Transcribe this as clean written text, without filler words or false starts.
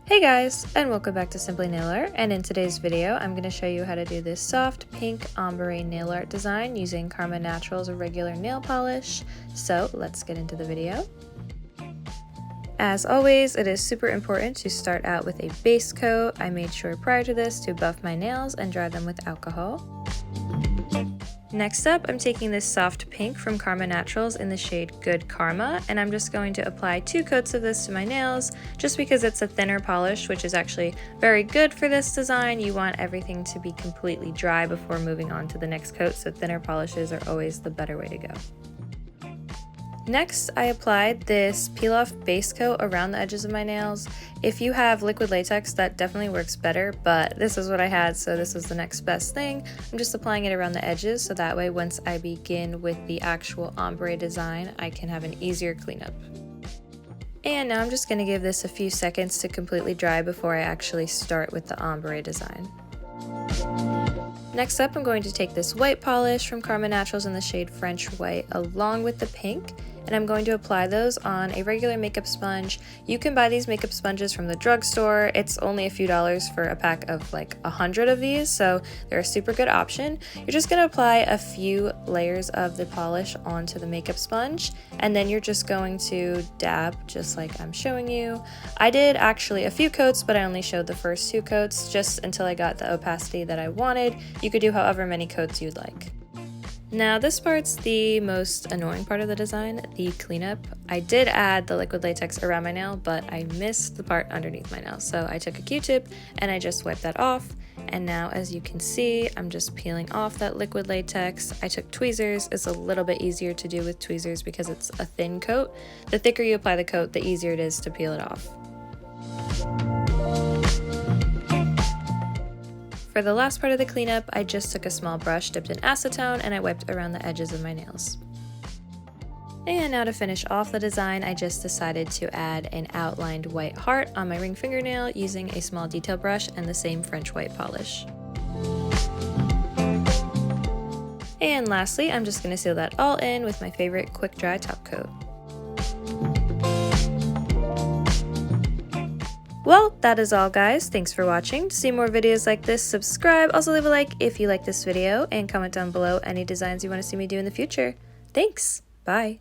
Hey guys, and welcome back to Simply Nail Art, and in today's video I'm going to show you how to do this soft pink ombre nail art design using Karma Naturals regular nail polish. So let's get into the video. As always, it is super important to start out with a base coat. I made sure prior to this to buff my nails and dry them with alcohol. Next up, I'm taking this soft pink from Karma Naturals in the shade Good Karma, and I'm just going to apply 2 coats of this to my nails just because it's a thinner polish, which is actually very good for this design. You want everything to be completely dry before moving on to the next coat, so thinner polishes are always the better way to go. Next, I applied this peel-off base coat around the edges of my nails. If you have liquid latex, that definitely works better, but this is what I had, so this was the next best thing. I'm just applying it around the edges, so that way once I begin with the actual ombre design, I can have an easier cleanup. And now I'm just going to give this a few seconds to completely dry before I actually start with the ombre design. Next up, I'm going to take this white polish from Karma Naturals in the shade French White along with the pink, and I'm going to apply those on a regular makeup sponge. You can buy these makeup sponges from the drugstore. It's only a few dollars for a pack of like 100 of these, so they're a super good option. You're just going to apply a few layers of the polish onto the makeup sponge, and then you're just going to dab just like I'm showing you. I did actually a few coats, but I only showed the first 2 coats just until I got the opacity that I wanted. You could do however many coats you'd like. Now this part's the most annoying part of the design, the cleanup. I did add the liquid latex around my nail, but I missed the part underneath my nail. So I took a Q-tip and I just wiped that off. And now as you can see, I'm just peeling off that liquid latex. I took tweezers. It's a little bit easier to do with tweezers because it's a thin coat. The thicker you apply the coat, the easier it is to peel it off. For the last part of the cleanup, I just took a small brush dipped in acetone and I wiped around the edges of my nails. And now to finish off the design, I just decided to add an outlined white heart on my ring fingernail using a small detail brush and the same French white polish. And lastly, I'm just going to seal that all in with my favorite quick dry top coat. Well, that is all guys. Thanks for watching. To see more videos like this, subscribe. Also leave a like if you like this video and comment down below any designs you want to see me do in the future. Thanks. Bye.